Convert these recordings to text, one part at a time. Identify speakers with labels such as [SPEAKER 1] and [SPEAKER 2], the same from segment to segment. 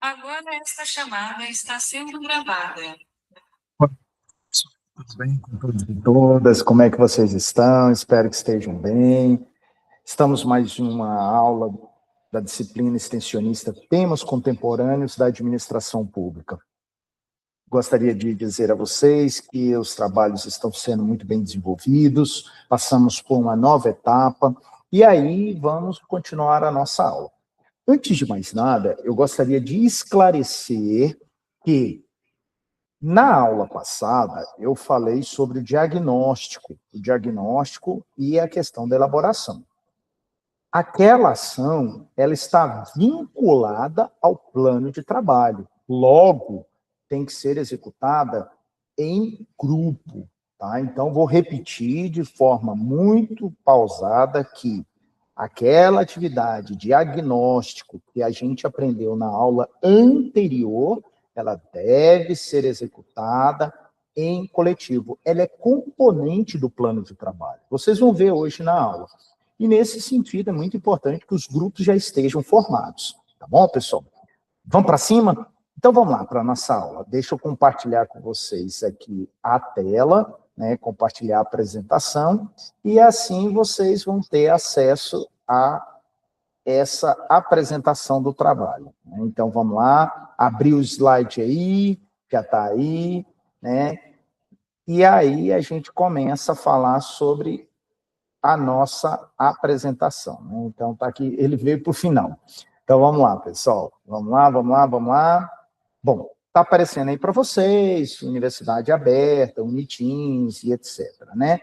[SPEAKER 1] Agora esta chamada está sendo gravada.
[SPEAKER 2] Tudo bem com todos e todas? Como é que vocês estão? Espero que estejam bem. Estamos mais em uma aula da disciplina extensionista Temas Contemporâneos da Administração Pública. Gostaria de dizer a vocês que os trabalhos estão sendo muito bem desenvolvidos, passamos por uma nova etapa, e aí vamos continuar a nossa aula. Antes de mais nada, eu gostaria de esclarecer que na aula passada, eu falei sobre o diagnóstico e a questão da elaboração. Aquela ação, ela está vinculada ao plano de trabalho. Logo, tem que ser executada em grupo, tá? Então, vou repetir de forma muito pausada que aquela atividade diagnóstico que a gente aprendeu na aula anterior, ela deve ser executada em coletivo. Ela é componente do plano de trabalho. Vocês vão ver hoje na aula. E, nesse sentido, é muito importante que os grupos já estejam formados. Tá bom, pessoal? Vamos para cima? Então, vamos lá para a nossa aula. Deixa eu compartilhar com vocês aqui a tela, né, compartilhar a apresentação, e assim vocês vão ter acesso a essa apresentação do trabalho. Então, vamos lá, abrir o slide aí, já está aí, né? E aí a gente começa a falar sobre a nossa apresentação, né? Então, está aqui, ele veio para o final. Então, vamos lá, pessoal. Vamos lá. Bom, está aparecendo aí para vocês, Universidade Aberta, Unitins e etc, né?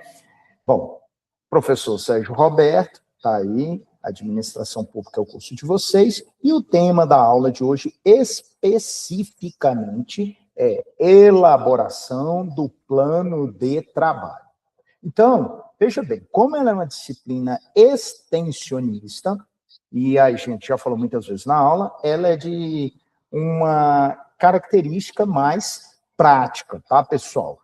[SPEAKER 2] Bom, professor Sérgio Roberto, está aí, Administração Pública é o curso de vocês, e o tema da aula de hoje, especificamente, é elaboração do plano de trabalho. Então, veja bem, como ela é uma disciplina extensionista, e a gente já falou muitas vezes na aula, ela é de uma característica mais prática, tá, pessoal?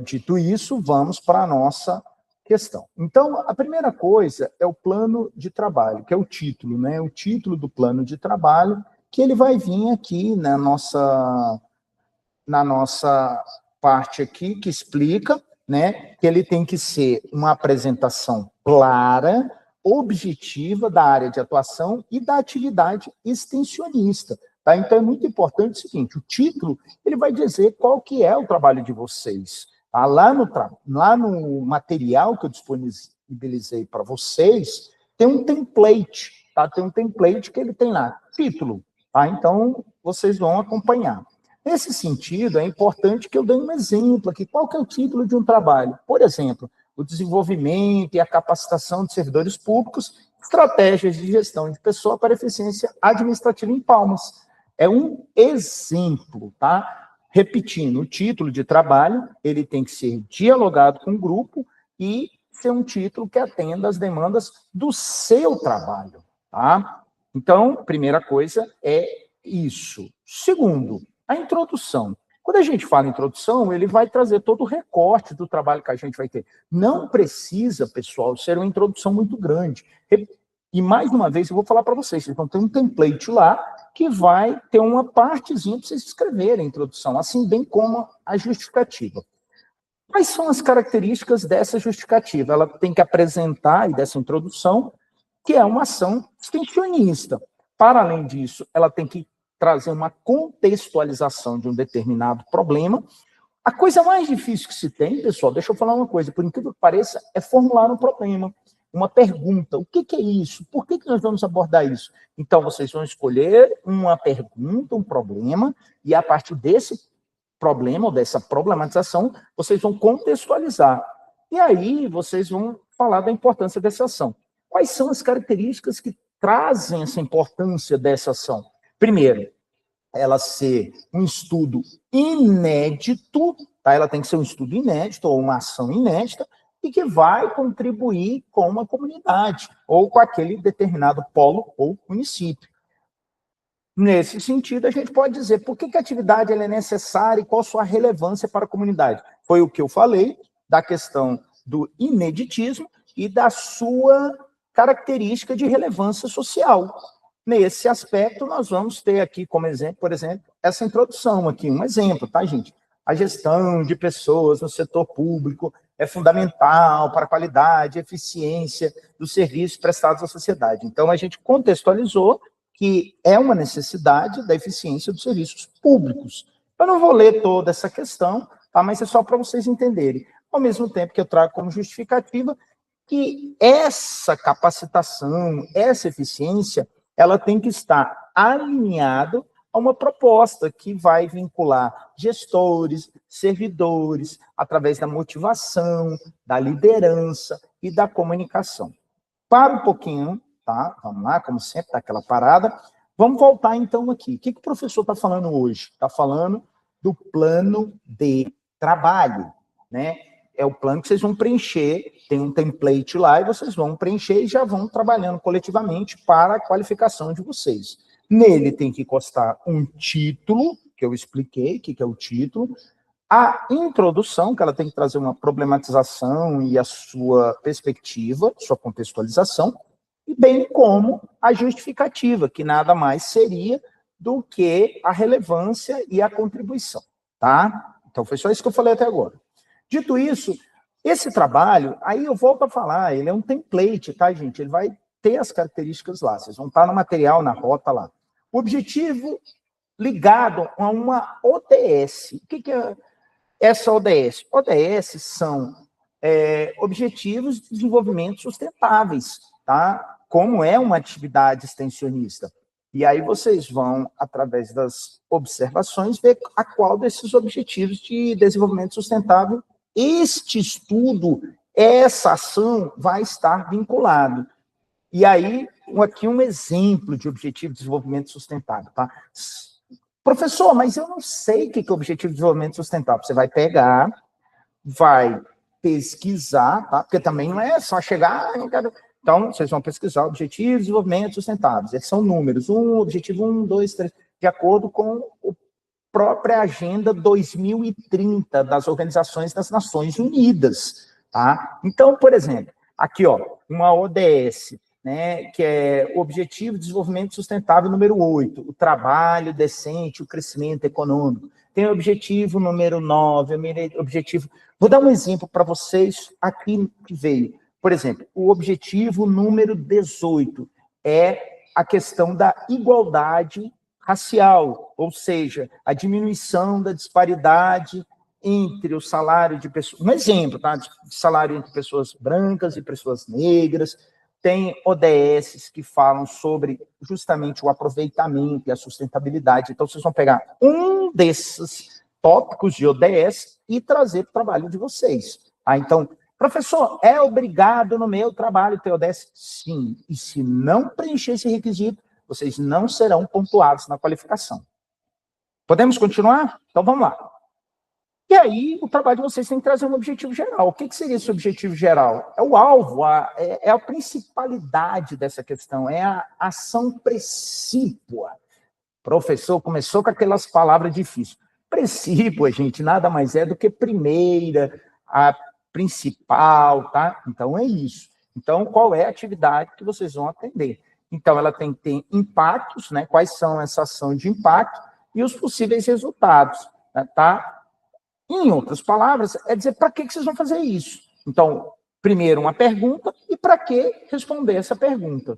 [SPEAKER 2] Dito isso, vamos para a nossa questão. Então, a primeira coisa é o plano de trabalho, que é o título, né? O título do plano de trabalho, que ele vai vir aqui na nossa parte aqui, que explica, né, que ele tem que ser uma apresentação clara, objetiva da área de atuação e da atividade extensionista. Tá? Então, é muito importante o seguinte, o título ele vai dizer qual que é o trabalho de vocês. Tá? Lá no material que eu disponibilizei para vocês, tem um template, tá? Tem um template que ele tem lá, título. Tá? Então, vocês vão acompanhar. Nesse sentido, é importante que eu dê um exemplo aqui. Qual que é o título de um trabalho? Por exemplo, o desenvolvimento e a capacitação de servidores públicos, estratégias de gestão de pessoa para eficiência administrativa em Palmas. É um exemplo, tá? Repetindo, o título de trabalho, ele tem que ser dialogado com o grupo e ser um título que atenda às demandas do seu trabalho, tá? Então, primeira coisa é isso. Segundo, a introdução. Quando a gente fala em introdução, ele vai trazer todo o recorte do trabalho que a gente vai ter. Não precisa, pessoal, ser uma introdução muito grande. E, mais uma vez, eu vou falar para vocês, vocês vão ter um template lá que vai ter uma partezinha para vocês escreverem a introdução, assim bem como a justificativa. Quais são as características dessa justificativa? Ela tem que apresentar, e dessa introdução, que é uma ação extensionista. Para além disso, ela tem que trazer uma contextualização de um determinado problema. A coisa mais difícil que se tem, pessoal, deixa eu falar uma coisa, por incrível que pareça, é formular um problema, uma pergunta. O que é isso? Por que nós vamos abordar isso? Então, vocês vão escolher uma pergunta, um problema, e a partir desse problema ou dessa problematização, vocês vão contextualizar. E aí, vocês vão falar da importância dessa ação. Quais são as características que trazem essa importância dessa ação? Primeiro, ela ser um estudo inédito, tá? Ela tem que ser um estudo inédito ou uma ação inédita e que vai contribuir com uma comunidade ou com aquele determinado polo ou município. Nesse sentido, a gente pode dizer por que a atividade ela é necessária e qual a sua relevância para a comunidade. Foi o que eu falei da questão do ineditismo e da sua característica de relevância social. Nesse aspecto, nós vamos ter aqui como exemplo, por exemplo, essa introdução aqui, um exemplo, tá, gente? A gestão de pessoas no setor público é fundamental para a qualidade e eficiência dos serviços prestados à sociedade. Então, a gente contextualizou que é uma necessidade da eficiência dos serviços públicos. Eu não vou ler toda essa questão, tá? Mas é só para vocês entenderem. Ao mesmo tempo que eu trago como justificativa que essa capacitação, essa eficiência, ela tem que estar alinhada a uma proposta que vai vincular gestores, servidores, através da motivação, da liderança e da comunicação. Para um pouquinho, tá? Vamos lá, como sempre, dá aquela parada. Vamos voltar, então, aqui. O que o professor está falando hoje? Está falando do plano de trabalho, né? É o plano que vocês vão preencher, tem um template lá, e vocês vão preencher e já vão trabalhando coletivamente para a qualificação de vocês. Nele tem que constar um título, que eu expliquei, o que é o título, a introdução, que ela tem que trazer uma problematização e a sua perspectiva, sua contextualização, e bem como a justificativa, que nada mais seria do que a relevância e a contribuição, tá? Então, foi só isso que eu falei até agora. Dito isso, esse trabalho, aí eu volto a falar, ele é um template, tá, gente? Ele vai ter as características lá, vocês vão estar no material, na rota lá. O objetivo ligado a uma ODS. O que é essa ODS? ODS são Objetivos de Desenvolvimento Sustentáveis, tá? Como é uma atividade extensionista. E aí vocês vão, através das observações, ver a qual desses objetivos de desenvolvimento sustentável este estudo, essa ação vai estar vinculado. E aí, aqui um exemplo de objetivo de desenvolvimento sustentável, tá? Professor, mas eu não sei o que é objetivo de desenvolvimento sustentável. Você vai pegar, vai pesquisar, tá? Porque também não é só chegar... Então, vocês vão pesquisar objetivos de desenvolvimento sustentáveis. Eles são números, objetivo 1, 2, 3, de acordo com a própria Agenda 2030 das Organizações das Nações Unidas, tá? Então, por exemplo, aqui, ó, uma ODS, né, que é o Objetivo de Desenvolvimento Sustentável número 8, o trabalho decente, o crescimento econômico. Tem o objetivo número 9, objetivo... Vou dar um exemplo para vocês aqui que veio. Por exemplo, o objetivo número 18 é a questão da igualdade racial, ou seja, a diminuição da disparidade entre o salário de pessoas... Um exemplo, tá? De salário entre pessoas brancas e pessoas negras. Tem ODSs que falam sobre justamente o aproveitamento e a sustentabilidade. Então, vocês vão pegar um desses tópicos de ODS e trazer para o trabalho de vocês. Tá? Então, professor, é obrigado no meu trabalho ter ODS? Sim. E se não preencher esse requisito, vocês não serão pontuados na qualificação. Podemos continuar? Então, vamos lá. E aí, o trabalho de vocês tem que trazer um objetivo geral. O que seria esse objetivo geral? É o alvo, é a principalidade dessa questão, é a ação precípua. O professor começou com aquelas palavras difíceis. Precípua, gente, nada mais é do que primeira, a principal, tá? Então, é isso. Então, qual é a atividade que vocês vão atender? Então, ela tem que ter impactos, né? Quais são essa ação de impacto e os possíveis resultados, né? Tá? Em outras palavras, é dizer para que vocês vão fazer isso. Então, primeiro uma pergunta e para que responder essa pergunta.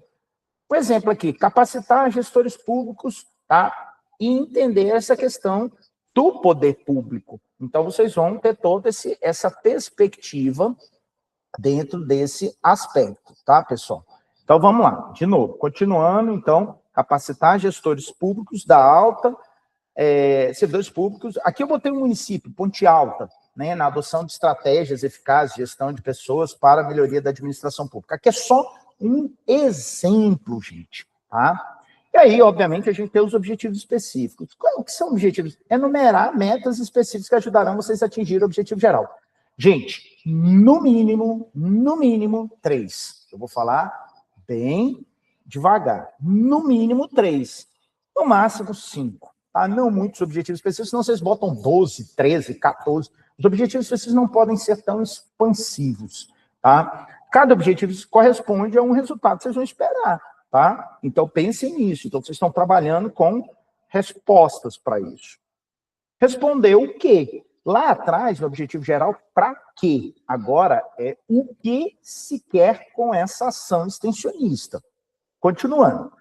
[SPEAKER 2] Por exemplo aqui, capacitar gestores públicos, tá? E entender essa questão do poder público. Então, vocês vão ter toda essa perspectiva dentro desse aspecto, tá, pessoal? Então, vamos lá, de novo, continuando, então, capacitar gestores públicos da alta, servidores públicos. Aqui eu botei um município, Ponte Alta, né, na adoção de estratégias eficazes de gestão de pessoas para a melhoria da administração pública. Aqui é só um exemplo, gente, tá? E aí, obviamente, a gente tem os objetivos específicos. O que são objetivos? Enumerar metas específicas que ajudarão vocês a atingir o objetivo geral. Gente, no mínimo 3. Eu vou falar bem devagar. No mínimo 3. No máximo 5. Tá? Não muitos objetivos específicos, senão vocês botam 12, 13, 14. Os objetivos específicos não podem ser tão expansivos. Tá? Cada objetivo corresponde a um resultado que vocês vão esperar. tá? Então, pensem nisso. Então, vocês estão trabalhando com respostas para isso. Respondeu o quê? Lá atrás, no objetivo geral, para quê? Agora é o que se quer com essa ação extensionista. Continuando.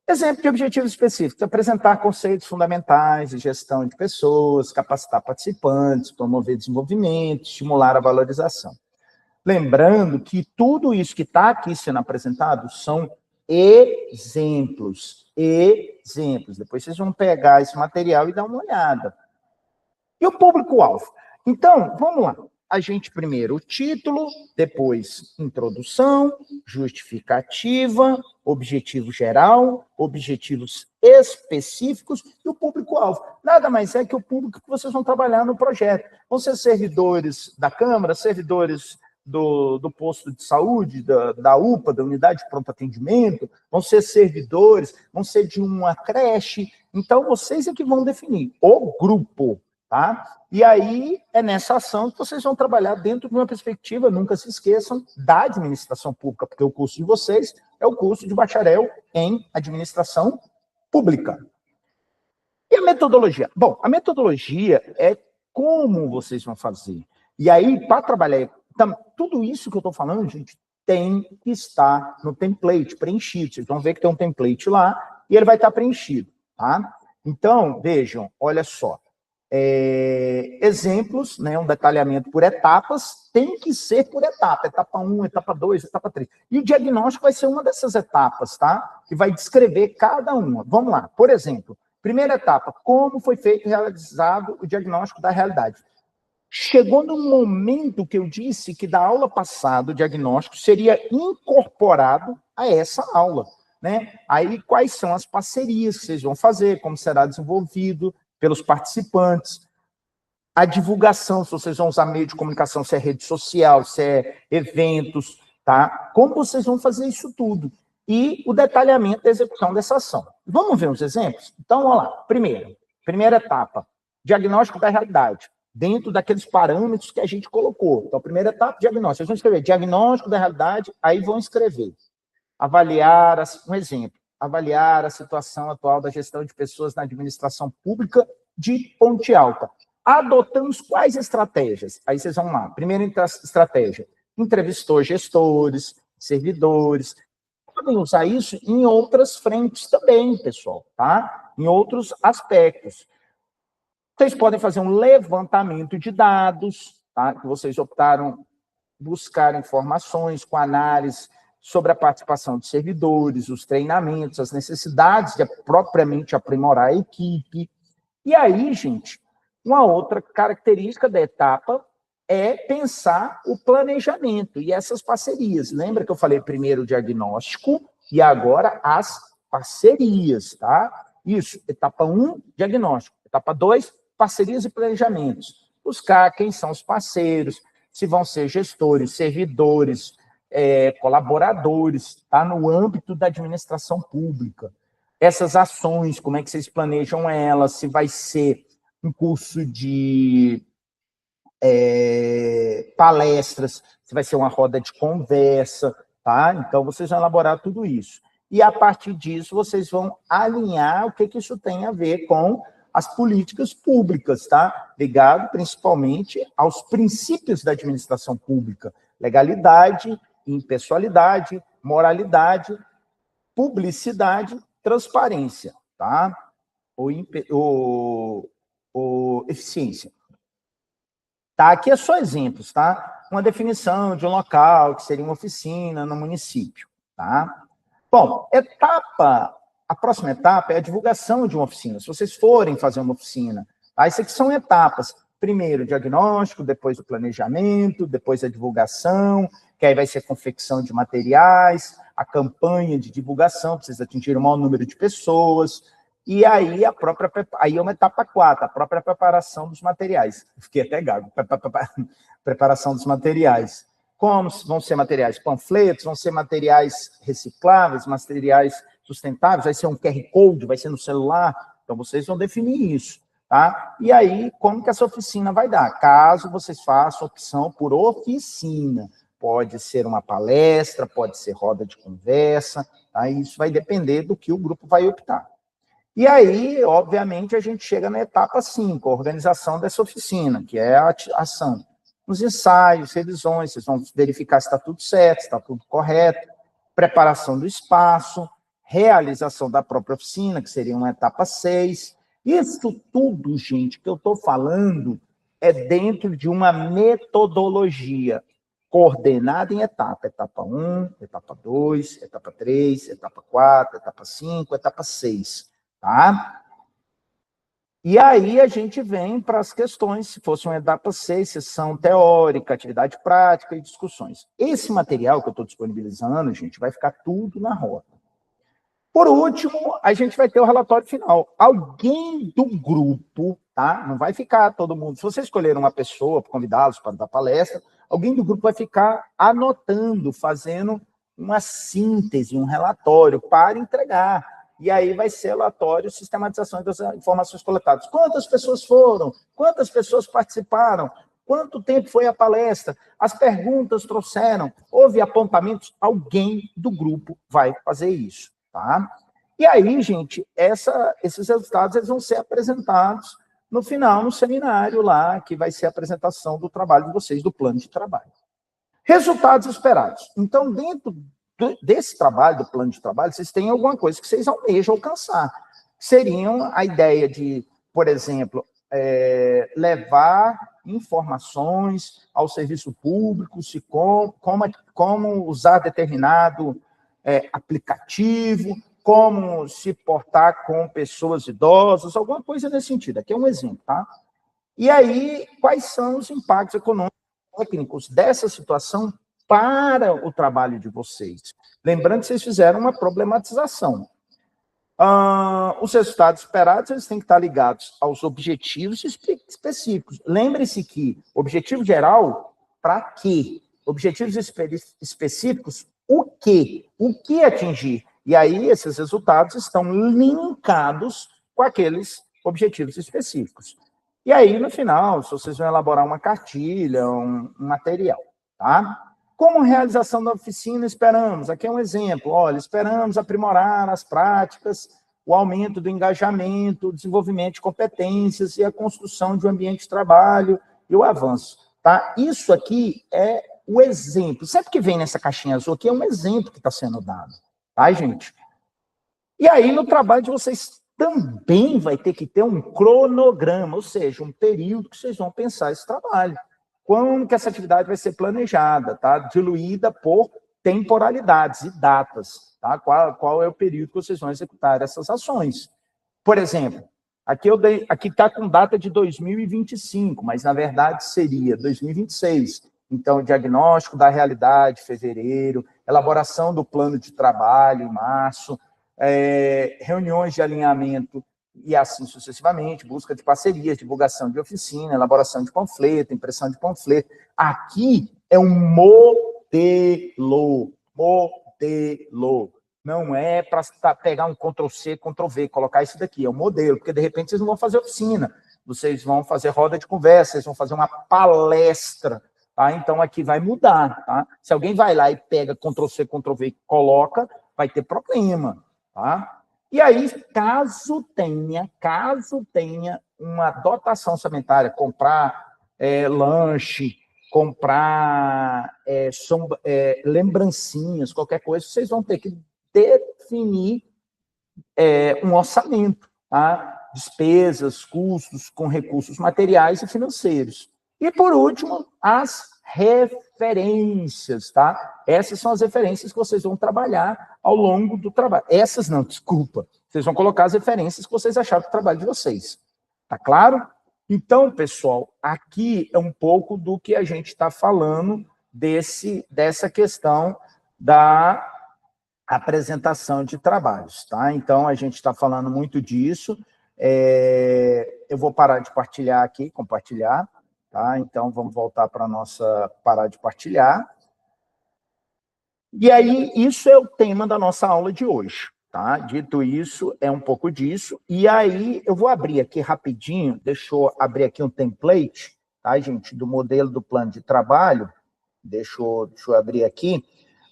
[SPEAKER 2] Exemplo de objetivos específicos: apresentar conceitos fundamentais de gestão de pessoas, capacitar participantes, promover desenvolvimento, estimular a valorização. Lembrando que tudo isso que está aqui sendo apresentado são exemplos. Exemplos. Depois vocês vão pegar esse material e dar uma olhada. E o público-alvo? Então, vamos lá. A gente primeiro o título, depois introdução, justificativa, objetivo geral, objetivos específicos e o público-alvo. Nada mais é que o público que vocês vão trabalhar no projeto. Vão ser servidores da Câmara, servidores do posto de saúde, da UPA, da unidade de pronto atendimento, vão ser servidores, vão ser de uma creche. Então, vocês é que vão definir o grupo, tá? E aí, é nessa ação que vocês vão trabalhar dentro de uma perspectiva, nunca se esqueçam, da administração pública, porque o curso de vocês é o curso de bacharel em administração pública. E a metodologia? Bom, a metodologia é como vocês vão fazer. E aí, para trabalhar, tudo isso que eu estou falando, gente, tem que estar no template preenchido. Vocês vão ver que tem um template lá e ele vai estar preenchido, tá? Então, vejam, olha só. Exemplos, né, um detalhamento por etapas, tem que ser por etapa 1, etapa 2, etapa 3. E o diagnóstico vai ser uma dessas etapas, tá? Que vai descrever cada uma. Vamos lá, por exemplo, primeira etapa, como foi feito e realizado o diagnóstico da realidade. Chegou no momento que eu disse que da aula passada o diagnóstico seria incorporado a essa aula, né? Aí quais são as parcerias que vocês vão fazer, como será desenvolvido pelos participantes, a divulgação, se vocês vão usar meio de comunicação, se é rede social, se é eventos, tá? Como vocês vão fazer isso tudo? E o detalhamento da execução dessa ação. Vamos ver uns exemplos? Então, vamos lá. Primeira etapa, diagnóstico da realidade, dentro daqueles parâmetros que a gente colocou. Então, primeira etapa, diagnóstico. Vocês vão escrever diagnóstico da realidade, aí vão escrever. Avaliar, um exemplo, avaliar a situação atual da gestão de pessoas na administração pública de Ponte Alta. Adotamos quais estratégias? Aí vocês vão lá. Primeira estratégia, entrevistou gestores, servidores. Podem usar isso em outras frentes também, pessoal, tá? Em outros aspectos. Vocês podem fazer um levantamento de dados, tá? Que vocês optaram buscar informações com análise sobre a participação de servidores, os treinamentos, as necessidades de propriamente aprimorar a equipe. E aí, gente, uma outra característica da etapa é pensar o planejamento e essas parcerias. Lembra que eu falei primeiro o diagnóstico e agora as parcerias, tá? Isso, etapa 1, diagnóstico. Etapa 2, parcerias e planejamentos. Buscar quem são os parceiros, se vão ser gestores, servidores, colaboradores, tá? No âmbito da administração pública. Essas ações, como é que vocês planejam elas, se vai ser um curso de palestras, se vai ser uma roda de conversa, tá? Então, vocês vão elaborar tudo isso. E, a partir disso, vocês vão alinhar o que isso tem a ver com as políticas públicas, tá? Ligado, principalmente, aos princípios da administração pública. Legalidade, impessoalidade, moralidade, publicidade, transparência, tá? Ou eficiência. Tá? Aqui é só exemplos, tá? Uma definição de um local, que seria uma oficina no município, tá? Bom, a próxima etapa é a divulgação de uma oficina. Se vocês forem fazer uma oficina, tá? Isso aqui são etapas. Primeiro o diagnóstico, depois o planejamento, depois a divulgação, que aí vai ser a confecção de materiais, a campanha de divulgação, para vocês atingirem o maior número de pessoas, e aí aí é uma etapa 4, a própria preparação dos materiais. Fiquei até gago. Preparação dos materiais. Como vão ser materiais? Panfletos, vão ser materiais recicláveis, materiais sustentáveis, vai ser um QR Code, vai ser no celular, então vocês vão definir isso, tá? E aí, como que essa oficina vai dar? Caso vocês façam opção por oficina, pode ser uma palestra, pode ser roda de conversa, tá? Isso vai depender do que o grupo vai optar. E aí, obviamente, a gente chega na etapa 5, a organização dessa oficina, que é a ação. Nos ensaios, revisões, vocês vão verificar se está tudo certo, se está tudo correto, preparação do espaço, realização da própria oficina, que seria uma etapa 6. Isso tudo, gente, que eu estou falando é dentro de uma metodologia coordenada em etapa. Etapa 1, etapa 2, etapa 3, etapa 4, etapa 5, etapa 6. Tá? E aí a gente vem para as questões, se fosse uma etapa 6, sessão teórica, atividade prática e discussões. Esse material que eu estou disponibilizando, gente, vai ficar tudo na roda. Por último, a gente vai ter o relatório final. Alguém do grupo, tá? Não vai ficar todo mundo. Se você escolher uma pessoa para convidá-los para dar palestra, alguém do grupo vai ficar anotando, fazendo uma síntese, um relatório para entregar. E aí vai ser relatório, sistematização das informações coletadas. Quantas pessoas foram? Quantas pessoas participaram? Quanto tempo foi a palestra? As perguntas trouxeram? Houve apontamentos? Alguém do grupo vai fazer isso, tá? E aí, gente, esses resultados eles vão ser apresentados no final, no seminário lá, que vai ser a apresentação do trabalho de vocês, do plano de trabalho. Resultados esperados. Então, dentro desse trabalho, do plano de trabalho, vocês têm alguma coisa que vocês almejam alcançar. Seriam a ideia de, por exemplo, levar informações ao serviço público, como usar determinado aplicativo, como se portar com pessoas idosas, alguma coisa nesse sentido. Aqui é um exemplo, tá? E aí, quais são os impactos econômicos e técnicos dessa situação para o trabalho de vocês? Lembrando que vocês fizeram uma problematização. Os resultados esperados eles têm que estar ligados aos objetivos específicos. Lembre-se que objetivo geral, para quê? Objetivos específicos, o quê? O que atingir? E aí, esses resultados estão linkados com aqueles objetivos específicos. E aí, no final, vocês vão elaborar uma cartilha, um material, tá? Como realização da oficina, esperamos, aqui é um exemplo, olha, esperamos aprimorar as práticas, o aumento do engajamento, o desenvolvimento de competências e a construção de um ambiente de trabalho e o avanço, tá? Isso aqui é o exemplo. Sempre que vem nessa caixinha azul aqui, é um exemplo que está sendo dado, tá, gente? E aí, no trabalho de vocês também vai ter que ter um cronograma, ou seja, um período que vocês vão pensar esse trabalho. Quando que essa atividade vai ser planejada, tá? Diluída por temporalidades e datas, tá? Qual é o período que vocês vão executar essas ações. Por exemplo, aqui está com data de 2025, mas na verdade seria 2026. Então, diagnóstico da realidade, fevereiro, elaboração do plano de trabalho, em março, reuniões de alinhamento, e assim sucessivamente, busca de parcerias, divulgação de oficina, elaboração de panfleto, impressão de panfleto. Aqui é um modelo. Não é para pegar um Ctrl+C, Ctrl+V, colocar isso daqui, é um modelo, porque de repente vocês não vão fazer oficina, vocês vão fazer roda de conversa, vocês vão fazer uma palestra, tá? Então aqui vai mudar, tá? Se alguém vai lá e pega Ctrl+C, Ctrl+V e coloca, vai ter problema, tá? E aí, caso tenha uma dotação orçamentária, comprar lanche, comprar lembrancinhas, qualquer coisa, vocês vão ter que definir um orçamento, tá? Despesas, custos com recursos materiais e financeiros. E, por último, as referências, tá? Essas são as referências que vocês vão trabalhar ao longo do trabalho. Essas não, desculpa. Vocês vão colocar as referências que vocês acharam do trabalho de vocês. Tá claro? Então, pessoal, aqui é um pouco do que a gente está falando dessa questão da apresentação de trabalhos, tá? Então, a gente está falando muito disso. Eu vou parar de partilhar aqui, compartilhar. Tá? Então, vamos voltar para a nossa parar de partilhar. E aí, isso é o tema da nossa aula de hoje. Tá? Dito isso, é um pouco disso. E aí, eu vou abrir aqui rapidinho, deixa eu abrir aqui um template, tá, gente, do modelo do plano de trabalho. Deixa eu abrir aqui,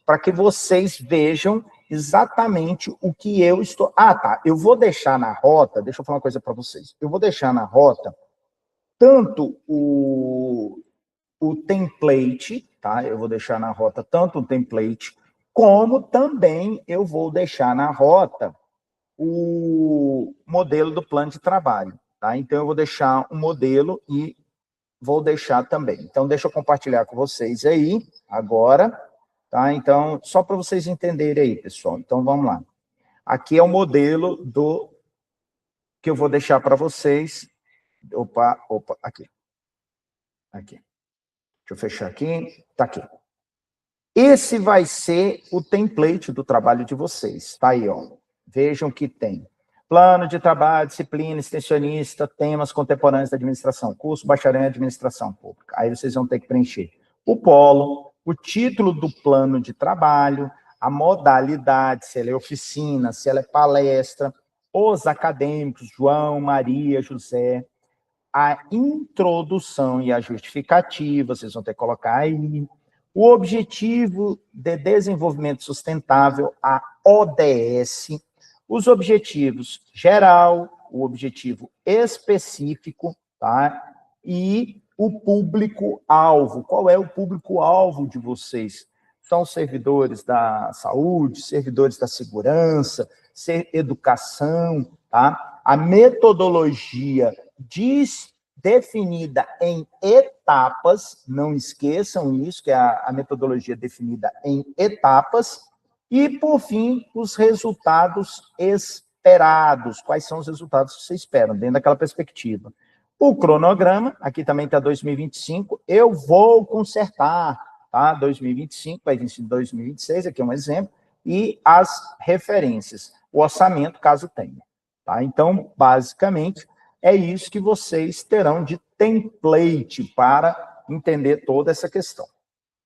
[SPEAKER 2] para que vocês vejam exatamente o que eu estou... Ah, tá, eu vou deixar na rota, deixa eu falar uma coisa para vocês. Eu vou deixar na rota tanto o template, tá? Eu vou deixar na rota tanto o template, como também eu vou deixar na rota o modelo do plano de trabalho, tá? Então, eu vou deixar um modelo e vou deixar também. Então, deixa eu compartilhar com vocês aí, agora, tá? Então, só para vocês entenderem aí, pessoal. Então, vamos lá. Aqui é o modelo do que eu vou deixar para vocês. Opa, aqui. Aqui. Deixa eu fechar aqui. Tá aqui. Esse vai ser o template do trabalho de vocês. Tá aí, ó. Vejam que tem plano de trabalho, disciplina, extensionista, temas contemporâneos da administração, curso bacharel em administração pública. Aí vocês vão ter que preencher o polo, o título do plano de trabalho, a modalidade, se ela é oficina, se ela é palestra, os acadêmicos, João, Maria, José, a introdução e a justificativa, vocês vão ter que colocar aí, o objetivo de desenvolvimento sustentável, a ODS, os objetivos geral, o objetivo específico, tá? E o público-alvo. Qual é o público-alvo de vocês? São servidores da saúde, servidores da segurança, educação, tá? A metodologia definida em etapas, não esqueçam isso, que é a metodologia definida em etapas, e, por fim, os resultados esperados. Quais são os resultados que você espera, dentro daquela perspectiva? O cronograma, aqui também está 2025, eu vou consertar, tá? 2025, vai vir 2026, aqui é um exemplo, e as referências, o orçamento, caso tenha. Tá? Então, basicamente, é isso que vocês terão de template para entender toda essa questão.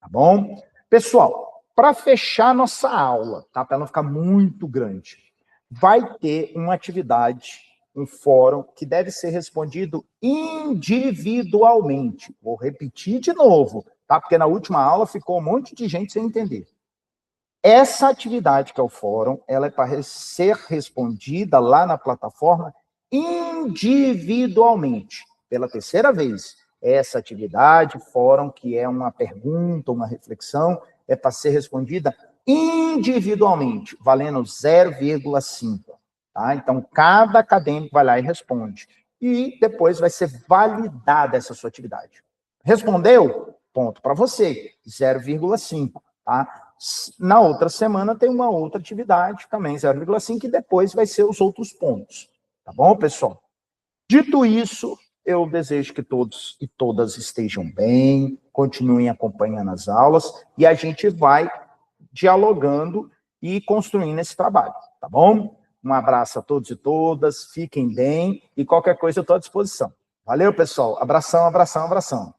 [SPEAKER 2] Tá bom? Pessoal, para fechar nossa aula, tá? Para não ficar muito grande, vai ter uma atividade, um fórum, que deve ser respondido individualmente. Vou repetir de novo, tá? Porque na última aula ficou um monte de gente sem entender. Essa atividade, que é o fórum, ela é para ser respondida lá na plataforma individualmente. Pela terceira vez, essa atividade, fórum, que é uma pergunta, uma reflexão, é para ser respondida individualmente, valendo 0,5. Tá? Então, cada acadêmico vai lá e responde. E depois vai ser validada essa sua atividade. Respondeu? Ponto para você, 0,5. Tá? Na outra semana tem uma outra atividade, também 0,5, e depois vai ser os outros pontos. Tá bom, pessoal? Dito isso, eu desejo que todos e todas estejam bem, continuem acompanhando as aulas, e a gente vai dialogando e construindo esse trabalho, tá bom? Um abraço a todos e todas, fiquem bem, e qualquer coisa eu estou à disposição. Valeu, pessoal. Abração, abração, abração.